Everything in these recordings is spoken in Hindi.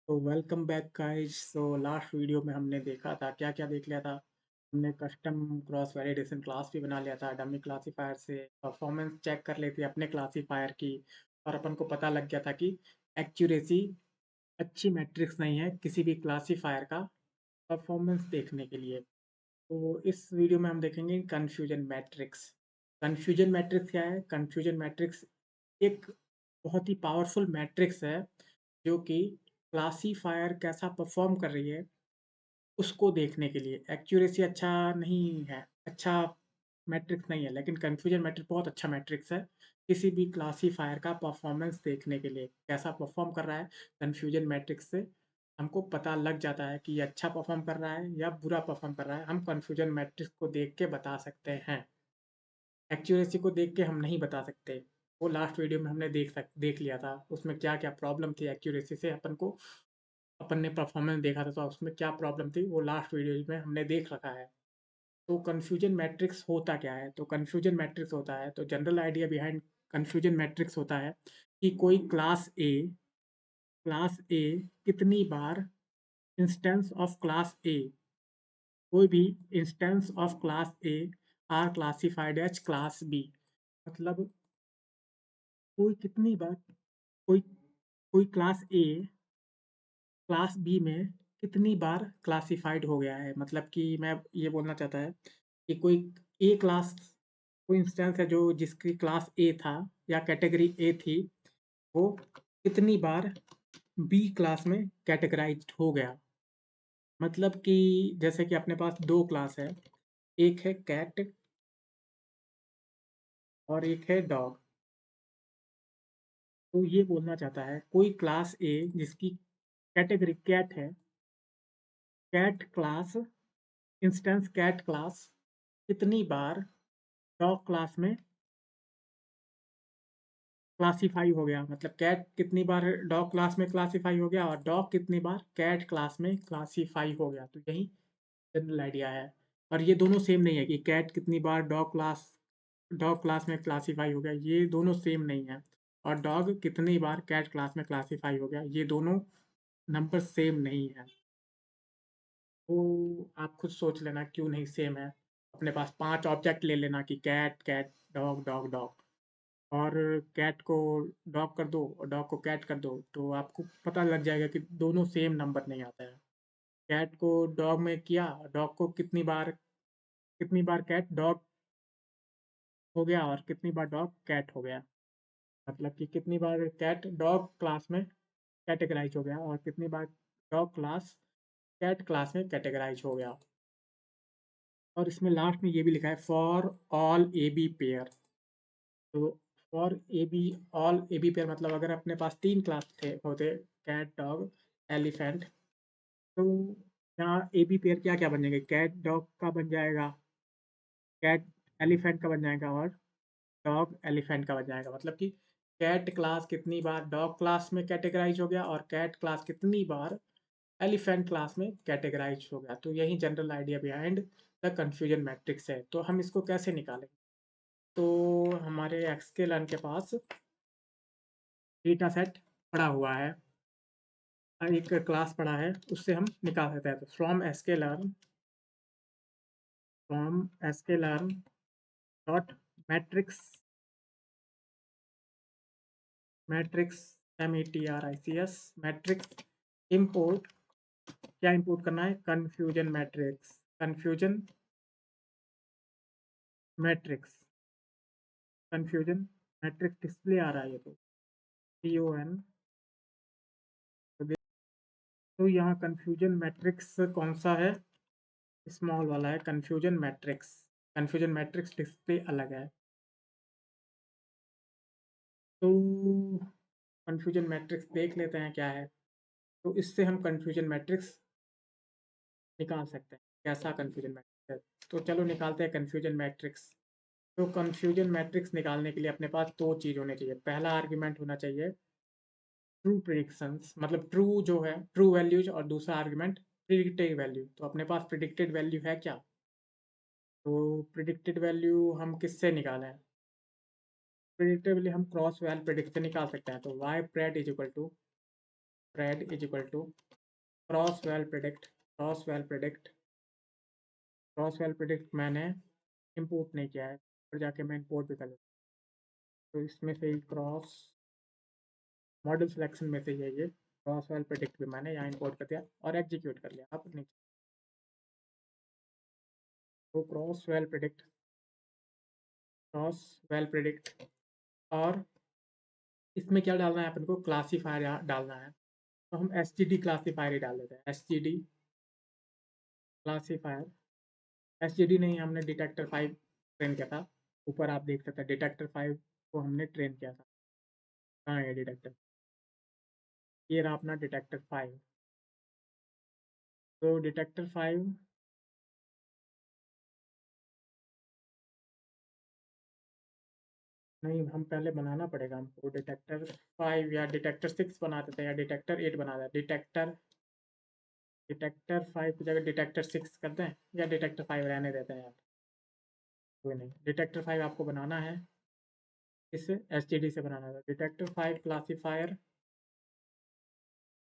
तो वेलकम बैक गाइस। तो लास्ट वीडियो में हमने देखा था क्या क्या देख लिया था। हमने कस्टम क्रॉस वैलिडेशन क्लास भी बना लिया था, डमी क्लासीफायर से परफॉर्मेंस चेक कर लेती अपने क्लासीफायर की। और अपन को पता लग गया था कि एक्यूरेसी अच्छी मैट्रिक्स नहीं है किसी भी क्लासीफायर का परफॉर्मेंस देखने के लिए। तो इस वीडियो में हम देखेंगे कन्फ्यूजन मैट्रिक्स। कन्फ्यूजन मैट्रिक्स क्या है? कन्फ्यूजन मैट्रिक्स एक बहुत ही पावरफुल मैट्रिक्स है जो कि क्लासीफायर कैसा परफॉर्म कर रही है उसको देखने के लिए। एक्यूरेसी अच्छा नहीं है, अच्छा मैट्रिक्स नहीं है, लेकिन कन्फ्यूजन मैट्रिक्स बहुत अच्छा मैट्रिक्स है किसी भी क्लासीफायर का परफॉर्मेंस देखने के लिए। कैसा परफॉर्म कर रहा है, कन्फ्यूजन मैट्रिक्स से हमको पता लग जाता है कि ये अच्छा परफॉर्म कर रहा है या बुरा परफॉर्म कर रहा है। हम कन्फ्यूजन मैट्रिक्स को देख के बता सकते हैं, एक्यूरेसी को देख के हम नहीं बता सकते। वो लास्ट वीडियो में हमने देख लिया था उसमें क्या क्या प्रॉब्लम थी एक्यूरेसी से। अपन ने परफॉर्मेंस देखा था तो उसमें क्या प्रॉब्लम थी वो लास्ट वीडियो में हमने देख रखा है। तो कन्फ्यूजन मैट्रिक्स होता क्या है? तो कन्फ्यूजन मैट्रिक्स होता है, तो general idea behind confusion matrix होता है कि कोई क्लास ए कितनी बार इंस्टेंस ऑफ क्लास ए, कोई भी instance of class A are classified as class B. मतलब कोई कितनी बार कोई कोई क्लास बी में कितनी बार क्लासिफाइड हो गया है। मतलब कि मैं ये बोलना चाहता है कि कोई ए क्लास, कोई इंस्टेंस है जो जिसकी क्लास ए था या कैटेगरी ए थी, वो कितनी बार बी क्लास में कैटेगराइज्ड हो गया। मतलब कि जैसे कि अपने पास दो क्लास है, एक है कैट और एक है डॉग। तो ये बोलना चाहता है कोई क्लास ए जिसकी कैटेगरी कैट है, cat class, instance cat class कितनी बार डॉग क्लास में क्लासिफाई हो गया। मतलब कैट कितनी बार डॉग क्लास में क्लासिफाई हो गया और डॉग कितनी बार कैट क्लास में क्लासिफाई हो गया। तो यही जनरल आइडिया है। और ये दोनों सेम नहीं है कि कैट कितनी बार डॉग क्लास में क्लासिफाई हो गया, ये दोनों सेम नहीं है। और डॉग कितनी बार कैट क्लास में क्लासिफाई हो गया, ये दोनों नंबर सेम नहीं है। तो आप खुद सोच लेना क्यों नहीं सेम है। अपने पास 5 ऑब्जेक्ट ले लेना कि cat, cat, dog, dog, dog, और कैट को डॉग कर दो और डॉग को कैट कर दो, तो आपको पता लग जाएगा कि दोनों सेम नंबर नहीं आता है। कैट को डॉग में किया, डॉग को कितनी बार कैट डॉग हो गया और कितनी बार डॉग कैट हो गया। मतलब कि कितनी बार कैट डॉग क्लास में कैटेगराइज हो गया और कितनी बार डॉग क्लास कैट क्लास में कैटेगराइज हो गया। और इसमें लास्ट में ये भी लिखा है for all A B pair. तो for A B, all A B pair मतलब अगर अपने पास 3 क्लास थे होते, कैट, डॉग, एलिफेंट, तो यहाँ ए बी पेयर क्या क्या बन जाएंगे? कैट डॉग का बन जाएगा, कैट एलिफेंट का बन जाएगा और डॉग एलिफेंट का बन जाएगा। मतलब कि कैट क्लास कितनी बार डॉग क्लास में कैटेगराइज हो गया और कैट क्लास कितनी बार एलिफेंट क्लास में कैटेगराइज हो गया। तो यही general idea behind the confusion matrix है। तो हम इसको कैसे निकालें? तो हमारे एक्सकेलर्न के पास डेटा सेट पड़ा हुआ है, एक क्लास पड़ा है, उससे हम निकाल सकते हैं। तो from SK learn dot matrix, matrix matrix matrix import, क्या इंपोर्ट करना है? कन्फ्यूजन कन्फ्यूजन मैट्रिक्स डिस्प्ले आ रहा है ये तो CON। तो यहाँ कन्फ्यूजन मैट्रिक्स कौन सा है? स्मॉल वाला है confusion matrix. Confusion matrix display अलग है। तो कन्फ्यूजन मैट्रिक्स देख लेते हैं क्या है। तो इससे हम कन्फ्यूजन मैट्रिक्स निकाल सकते हैं। कैसा कन्फ्यूजन मैट्रिक्स है? तो चलो निकालते हैं कन्फ्यूजन मैट्रिक्स। तो कन्फ्यूजन मैट्रिक्स निकालने के लिए अपने पास दो चीज़ होनी चाहिए। पहला आर्ग्यूमेंट होना चाहिए ट्रू प्रिडिक्शंस, मतलब ट्रू जो है ट्रू वैल्यूज, और दूसरा आर्ग्यूमेंट प्रिडिक्टेड वैल्यू। तो अपने पास प्रिडिक्टेड वैल्यू है क्या? तो प्रिडिक्टेड वैल्यू हम किससे निकालें? प्रिडिक्टेड वैल्यू हम क्रॉस वैल प्रिडिक्ट से निकाल सकते हैं। तो Y pred is equal to spread is equal to cross val predict मैंने इंपोर्ट नहीं किया है, और जाके मैं इंपोर्ट भी कर लेता हूँ। तो इसमें से ही क्रॉस मॉडल सिलेक्शन में से ये क्रॉस वेल प्रिडिक्ट भी मैंने यहाँ इंपोर्ट कर दिया और एग्जीक्यूट कर लिया। अब नीचे तो क्रॉस वेल प्रिडिक्ट और इसमें क्या डालना है अपन को, क्लासीफायर डालना है। तो हम एसटीडी क्लासीफायर ही डाल देते हैं, एसटीडी क्लासीफायर। एसटीडी नहीं, हमने डिटेक्टर 5 ट्रेन किया था। ऊपर आप देख सकते हैं डिटेक्टर 5 को हमने ट्रेन किया था। कहाँ है डिटेक्टर, ये रहा अपना डिटेक्टर 5। तो डिटेक्टर 5 नहीं, हम पहले बनाना पड़ेगा हमको डिटेक्टर 5, या डिटेक्टर 6 बना देते हैं, या डिटेक्टर 8 बना देते हैं। डिटेक्टर 5 की जगह डिटेक्टर 6 करते हैं, या डिटेक्टर 5 रहने देते हैं यार, कोई नहीं। डिटेक्टर 5 आपको बनाना है, इससे एसटीडी से बनाना है। डिटेक्टर 5 क्लासीफायर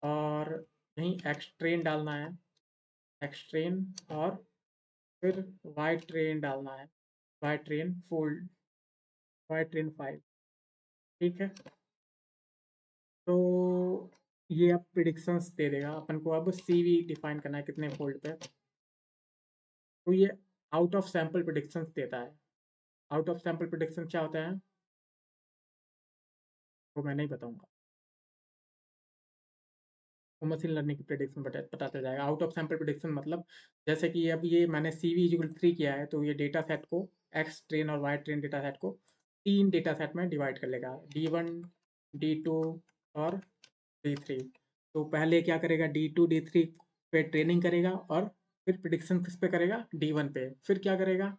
और यहीं एक्सट्रेन डालना है, एक्सट्रेन, और फिर वाई ट्रेन डालना है, वाई ट्रेन 5। ठीक है, तो ये अब प्रिडिक्शंस दे देगा अपन को। अब सीवी डिफाइन करना है कितने फोल्ड पे। तो ये आउट ऑफ सैंपल प्रिडिक्शंस देता है। आउट ऑफ सैंपल प्रिडिक्शन क्या होता है वो मैं नहीं बताऊंगा, वो मशीन लर्निंग की प्रिडिक्शन पता चल जाएगा। आउट ऑफ सैंपल प्रिडिक्शन मतलब जैसे कि अब ये मैंने CV इक्वल 3 किया है, तो ये डेटा सेट को एक्स ट्रेन और वाई ट्रेन डेटा सेट को 3 डेटा सेट में डिवाइड कर लेगा, D1, D2 और D3। तो पहले क्या करेगा, D2 D3 पे ट्रेनिंग करेगा, और फिर प्रिडिक्शन किस पे करेगा, D1 पे। फिर क्या करेगा,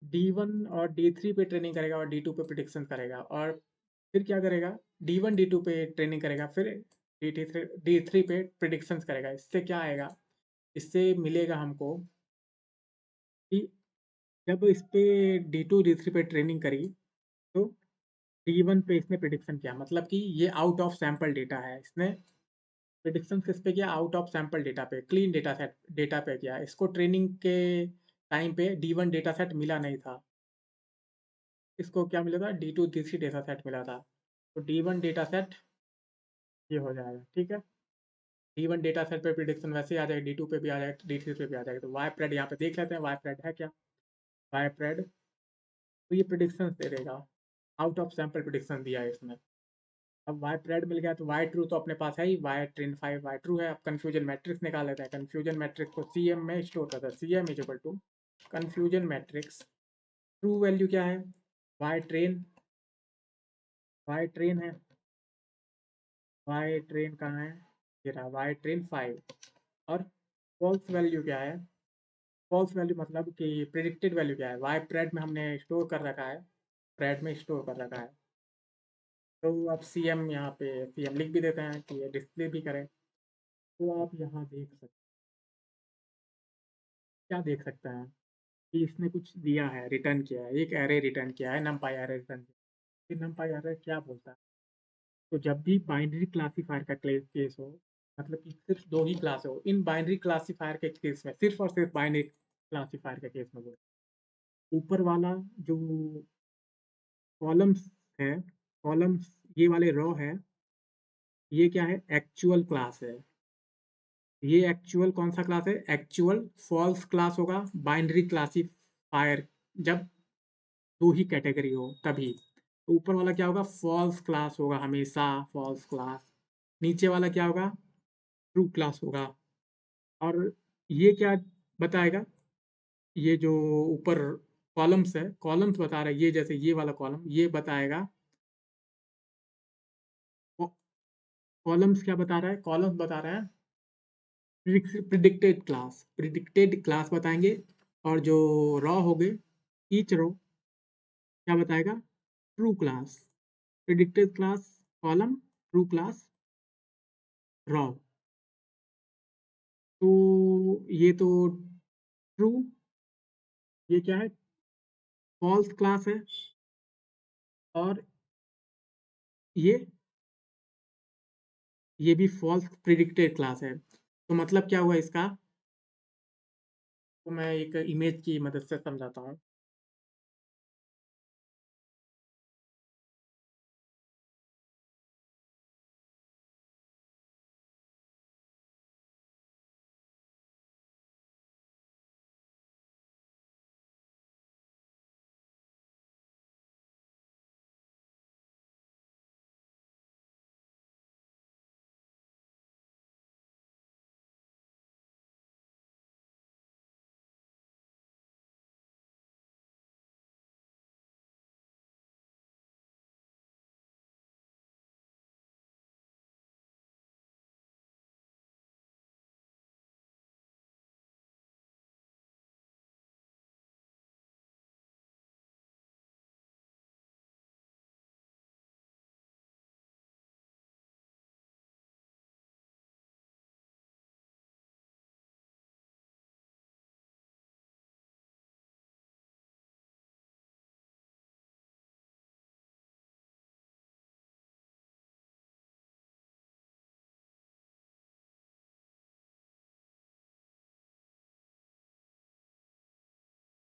D1 और D3 पे ट्रेनिंग करेगा और D2 पे प्रिडिक्शन करेगा, और फिर क्या करेगा, D1 D2 पे ट्रेनिंग करेगा, फिर D3 पे प्रिडिक्शंस करेगा। इससे क्या आएगा, इससे मिलेगा हमको कि जब इस पे D2 D3 पे ट्रेनिंग करी, तो D1 पे इसने प्रिडिक्शन किया, मतलब कि ये आउट ऑफ सैंपल डेटा है। इसने प्रिडिक्शन किस पे किया, आउट ऑफ सैंपल डेटा पे, क्लीन डेटा पे किया। इसको ट्रेनिंग के टाइम पे D1 डेटा सेट मिला नहीं था, इसको क्या मिला था, D2 D3 डेटा सेट मिला था। तो D1 डेटा सेट ये हो जाएगा, ठीक है। D1 डेटा सेट पे प्रिडिक्शन वैसे ही आ जाएगी, D2 पे भी आ जाएगा, D3 पे भी आ जाएगा। तो वाई प्रेड यहाँ पे देख लेते हैं, वाई प्रेड है क्या, वाई प्रेड। तो ये प्रिडिक्शन दे देगा, आउट ऑफ सैंपल प्रिडिक्शन दिया है इसमें। अब वाई प्रेड मिल गया, तो वाई ट्रू तो अपने पास है ही, वाई ट्रेन 5 वाई ट्रू है। अब कन्फ्यूजन मैट्रिक्स निकाल लेते हैं। कन्फ्यूजन मैट्रिक्स को CM में स्टोर करता है, CM is equal to confusion matrix. True value क्या है, वाई ट्रेन, वाई ट्रेन है, वाई ट्रेन कहाँ है, ये रहा वाई ट्रेन 5। और फॉल्स वैल्यू क्या है, फॉल्स वैल्यू मतलब कि प्रिडिक्टेड वैल्यू क्या है, वाई प्रेड में हमने स्टोर कर रखा है, प्रेड में स्टोर कर रखा है। तो अब CM यहाँ पे CM लिख भी देते हैं कि ये डिस्प्ले भी करें। तो आप यहाँ देख सकते, क्या देख सकते हैं कि इसने कुछ दिया है, रिटर्न किया है, एक एरे रिटर्न किया है, नमपाई एरे रिटर्न किया है। नमपाई एरे क्या बोलता है, तो जब भी बाइनरी क्लासीफायर का केस हो, मतलब कि सिर्फ दो ही क्लास हो, इन बाइनरी क्लासीफायर के केस में, सिर्फ और सिर्फ बाइनरी क्लासीफायर के केस में बोल, ऊपर वाला जो कॉलम्स है, कॉलम्स ये वाले रो है, ये क्या है, एक्चुअल क्लास है। ये एक्चुअल कौन सा क्लास है, एक्चुअल फॉल्स क्लास होगा बाइनरी क्लासीफायर, जब दो ही कैटेगरी हो तभी। तो ऊपर वाला क्या होगा, फॉल्स क्लास होगा, हमेशा फॉल्स क्लास। नीचे वाला क्या होगा, ट्रू क्लास होगा। और ये क्या बताएगा, ये जो ऊपर कॉलम्स है, कॉलम्स बता रहा है, ये जैसे ये वाला कॉलम, ये बताएगा, कॉलम्स क्या बता रहा है, कॉलम्स बता रहा है प्रिडिक्टेड क्लास बताएंगे। और जो रॉ हो गए, ईच रो क्या बताएगा, true class, predicted class column, true class raw. तो ये तो ट्रू, ये क्या है, फॉल्स क्लास है, और ये ये भी फॉल्स प्रिडिक्टेड क्लास है। तो मतलब क्या हुआ इसका, तो मैं एक इमेज की मदद से समझाता हूँ।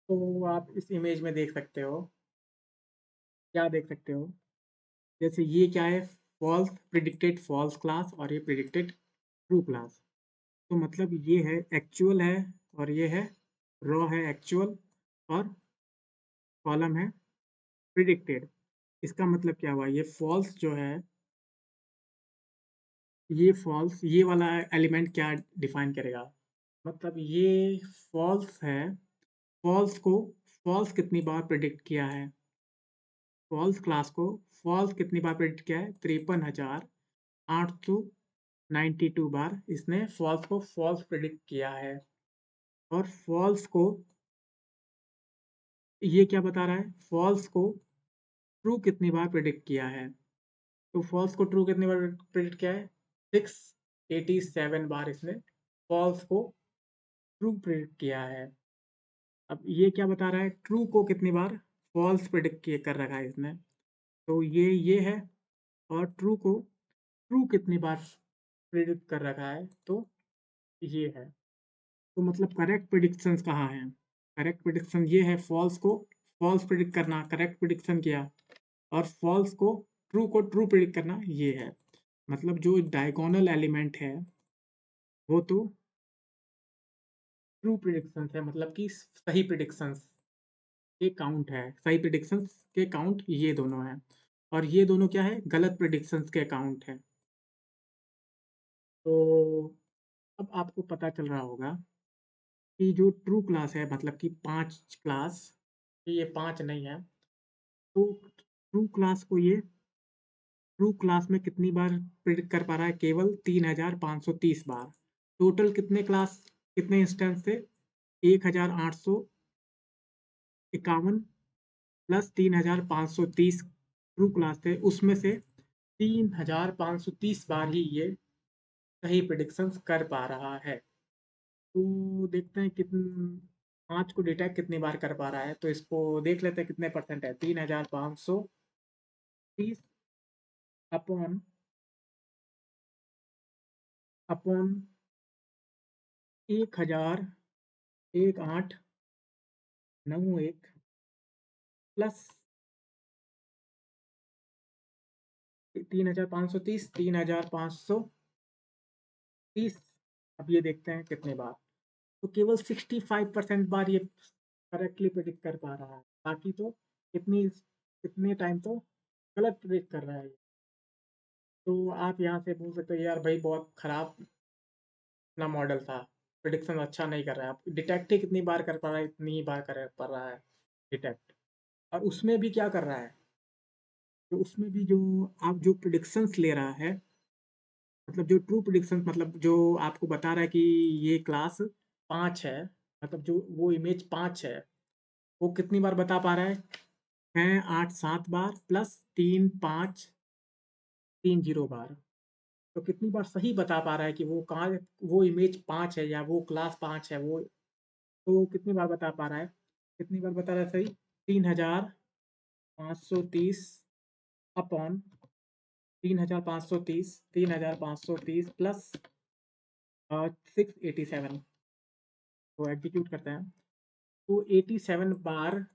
तो आप इस इमेज में देख सकते हो, क्या देख सकते हो, जैसे ये क्या है, फॉल्स प्रिडिक्टेड फॉल्स क्लास और ये प्रिडिक्टेड ट्रू क्लास। तो मतलब ये है एक्चुअल है, और ये है रॉ है एक्चुअल, और कॉलम है प्रिडिक्टेड। इसका मतलब क्या हुआ, ये फॉल्स जो है, ये फॉल्स, ये वाला एलिमेंट क्या डिफाइन करेगा, मतलब ये फॉल्स है। फॉल्स को, फॉल्स कितनी बार प्रिडिक्ट किया है, फॉल्स क्लास को फॉल्स कितनी बार प्रिडिक्ट किया है, 53,892 बार इसने फॉल्स को फॉल्स प्रिडिक्ट किया है। और फॉल्स को, ये क्या बता रहा है, फॉल्स को ट्रू कितनी बार प्रिडिक्ट किया है। तो फॉल्स को ट्रू कितनी बार प्रिडिक्ट किया है, 687 बार इसने फॉल्स को ट्रू प्रिडिक्ट किया है। अब ये क्या बता रहा है, ट्रू को कितनी बार फॉल्स प्रिडिक्ट किए कर रखा है इसने। तो ये है, और ट्रू को ट्रू कितनी बार प्रिडिक्ट कर रखा है, तो ये है। तो मतलब करेक्ट प्रिडिक्शंस कहाँ हैं, करेक्ट प्रिडिक्शन ये है, फॉल्स को फॉल्स प्रिडिक्ट करना करेक्ट प्रिडिक्शन किया, और फॉल्स को ट्रू प्रिडिक्ट करना ये है। मतलब जो डायगोनल एलिमेंट है वो तो ट्रू प्रिडिक्शंस है, मतलब कि सही प्रिडिक्शंस के काउंट है, सही प्रिडिक्शंस के काउंट ये दोनों हैं, और ये दोनों क्या है, गलत प्रिडिक्शंस के काउंट है। तो अब आपको पता चल रहा होगा कि जो ट्रू क्लास है, मतलब कि 5 क्लास, ये 5 नहीं है, तो ट्रू क्लास में कितनी बार प्रिडिक्ट कर पा रहा है, केवल 3,530 बार। टोटल कितने क्लास, कितने इंस्टेंस थे, 1,851 प्लस 3,530 ट्रू क्लास थे, उसमें से 3,530 बार ही ये सही प्रिडिक्शंस कर पा रहा है। तो देखते हैं कितन 5 को डिटेक्ट कितनी बार कर पा रहा है, तो इसको देख लेते हैं कितने परसेंट है, 3,530 अपॉन अपॉन 1,1891 प्लस 3,530, 3,530। अब ये देखते हैं कितने बार, तो केवल 65% बार ये करेक्टली प्रिडिक्ट कर पा रहा है, बाकी तो कितनी कितने टाइम तो गलत प्रिडिक्ट कर रहा है। तो आप यहाँ से बोल सकते हो यार भाई बहुत खराब अपना मॉडल था, प्रिडिक्शन अच्छा नहीं कर रहा है। आप डिटेक्ट ही कितनी बार कर पा रहा है, इतनी ही बार कर पा रहा है डिटेक्ट। और उसमें भी क्या कर रहा है, तो उसमें भी जो आप जो प्रिडिक्शंस ले रहा है, मतलब जो ट्रू प्रिडिक्शंस, मतलब जो आपको बता रहा है कि ये क्लास 5 है, मतलब जो वो इमेज 5 है, वो कितनी बार बता पा रहा है, 6, 8, 7 बार प्लस 3,530 बार। तो कितनी बार सही बता पा रहा है कि वो कहाँ, वो इमेज 5 है या वो क्लास 5 है, वो तो कितनी बार बता पा रहा है, कितनी बार बता रहा है सही, 3,530 अपॉन 3,530 प्लस 687, तो एग्जीक्यूट करते हैं। तो 87 बार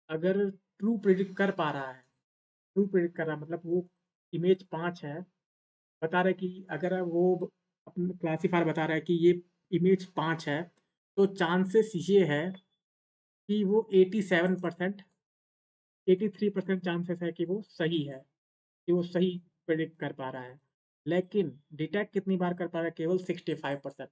अगर ट्रू प्रिडिक्ट कर पा रहा है, ट्रू प्रिडिक्ट कर रहा है मतलब वो इमेज 5 है, बता रहा है कि अगर वो अपने क्लासीफायर बता रहा है कि ये इमेज 5 है, तो चांसेस ये है कि वो 87%, 83% चांसेस है कि वो सही है, कि वो सही प्रिडिक्ट कर पा रहा है। लेकिन डिटेक्ट कितनी बार कर पा रहा है? केवल 65%।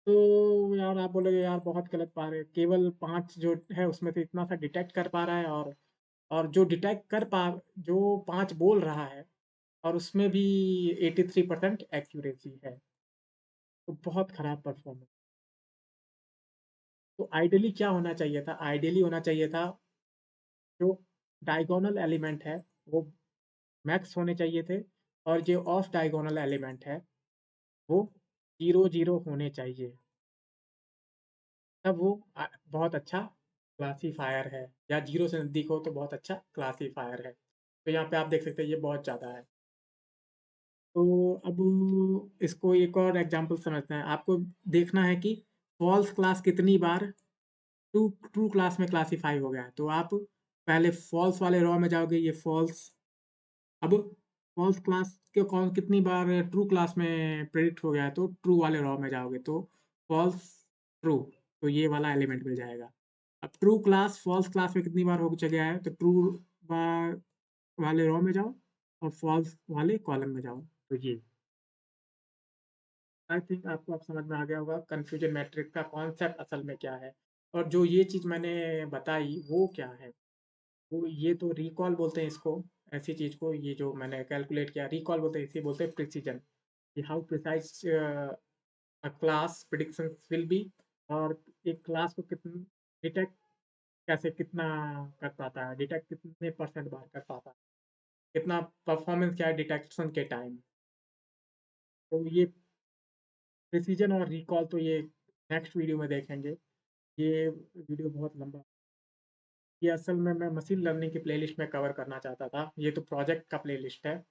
तो यार आप बोलोगे यार बहुत गलत पा रहे हैं, केवल 5 जो है उसमें से इतना सा डिटेक्ट कर पा रहा है, और जो डिटेक्ट कर पा जो 5 बोल रहा है और उसमें भी 83% एक्यूरेसी है, तो बहुत खराब परफॉर्मेंस। तो आइडियली क्या होना चाहिए था? आइडियली होना चाहिए था जो डायगोनल एलिमेंट है वो मैक्स होने चाहिए थे, और जो ऑफ डायगोनल एलिमेंट है वो 0 0 होने चाहिए, तब वो बहुत अच्छा क्लासीफायर है, या 0 से नज़दीक हो तो बहुत अच्छा क्लासीफायर है। तो यहाँ पे आप देख सकते हैं ये बहुत ज़्यादा है। तो अब इसको एक और एग्जांपल समझते हैं। आपको देखना है कि फ़ॉल्स क्लास कितनी बार ट्रू ट्रू क्लास में क्लासिफ़ाई हो गया है। तो आप पहले फ़ॉल्स वाले रॉ में जाओगे, ये फ़ॉल्स। अब फ़ॉल्स क्लास के कौन कितनी बार ट्रू क्लास में प्रेडिक्ट हो गया है, तो ट्रू वाले रॉ में जाओगे तो फ़ॉल्स ट्रू, तो ये वाला एलिमेंट मिल जाएगा। अब ट्रू क्लास फ़ॉल्स क्लास में कितनी बार हो गया है, तो ट्रू बार वाले रॉ में जाओ और फ़ॉल्स वाले कॉलम में जाओ, तो ये। आई थिंक आपको अब समझ में आ गया होगा कन्फ्यूजन मैट्रिक्स का कॉन्सेप्ट असल में क्या है, और जो ये चीज़ मैंने बताई वो क्या है। वो ये तो रिकॉल बोलते हैं इसको, ऐसी चीज़ को, ये जो मैंने कैलकुलेट किया रिकॉल बोलते हैं, इसे बोलते हैं प्रिसीजन, कि how precise a class prediction will be, और एक क्लास को कितनी डिटेक्ट कैसे कितना कर पाता है, डिटेक्ट कितने परसेंट बार कर पाता है, कितना परफॉर्मेंस क्या है डिटेक्शन के टाइम। तो ये प्रिसीजन और रिकॉल तो ये नेक्स्ट वीडियो में देखेंगे। ये वीडियो बहुत लंबा, ये असल में मैं मशीन लर्निंग की प्लेलिस्ट में कवर करना चाहता था। ये तो प्रोजेक्ट का प्लेलिस्ट है।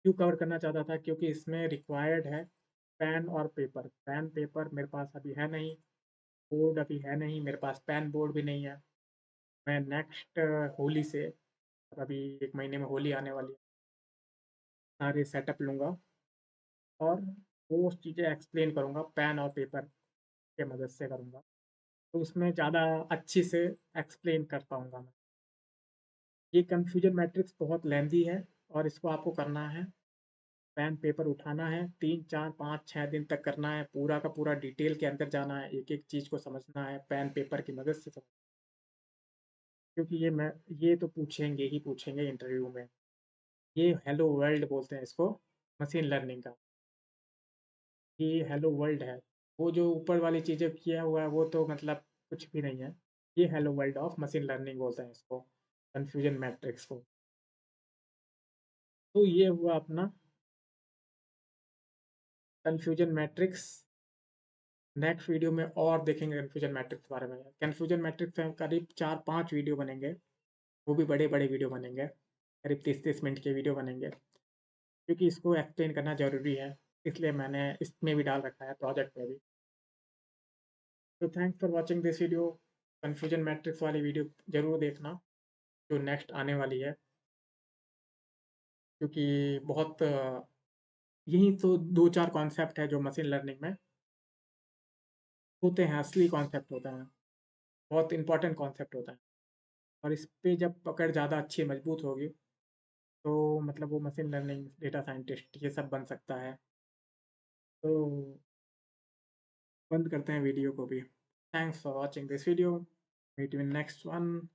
क्यों कवर करना चाहता था? क्योंकि इसमें रिक्वायर्ड है पेन और पेपर। पेन पेपर मेरे पास अभी है नहीं, बोर्ड अभी है नहीं मेरे पास, पेन बोर्ड भी नहीं है। मैं नेक्स्ट होली से, अभी 1 महीने में होली आने वाली है, सारे सेटअप लूँगा और वो चीज़ें एक्सप्लेन करूँगा, पेन और पेपर के मदद से करूँगा। तो उसमें ज़्यादा अच्छी से एक्सप्लेन कर पाऊँगा मैं। ये कन्फ्यूजन मैट्रिक्स बहुत लेंदी है और इसको आपको करना है, पेन पेपर उठाना है, 3 4 5 6 दिन तक करना है, पूरा का पूरा डिटेल के अंदर जाना है, एक-एक चीज़ को समझना है, पेन पेपर की मदद से क्योंकि ये तो पूछेंगे ही पूछेंगे इंटरव्यू में। ये हेलो वर्ल्ड बोलते हैं इसको, मशीन लर्निंग का। ये हेलो वर्ल्ड है। वो जो ऊपर वाली चीज़ें किया हुआ है वो तो मतलब कुछ भी नहीं है। ये hello world of machine learning बोलते हैं इसको, कन्फ्यूजन मैट्रिक्स को। तो ये हुआ अपना कन्फ्यूजन मैट्रिक्स। नेक्स्ट वीडियो में और देखेंगे कन्फ्यूजन मैट्रिक्स के बारे में। कन्फ्यूजन मैट्रिक्स में करीब 4-5 वीडियो बनेंगे, वो भी बड़े-बड़े वीडियो बनेंगे, करीब 30-30 मिनट के वीडियो बनेंगे, क्योंकि इसको एक्सप्लेन करना ज़रूरी है, इसलिए मैंने इसमें भी डाल रखा है प्रोजेक्ट में भी। तो thanks for watching this video. Confusion matrix वाली वीडियो ज़रूर देखना, जो नेक्स्ट आने वाली है, क्योंकि बहुत यही तो 2-4 कॉन्सेप्ट है जो मशीन लर्निंग में होते हैं, असली कॉन्सेप्ट होता है, बहुत इंपॉर्टेंट कॉन्सेप्ट होता है, और इस पे जब पकड़ ज़्यादा अच्छी मजबूत होगी तो मतलब वो मशीन लर्निंग, डेटा साइंटिस्ट ये सब बन सकता है। तो बंद करते हैं वीडियो को भी। Thanks for watching this video, meet you in next one.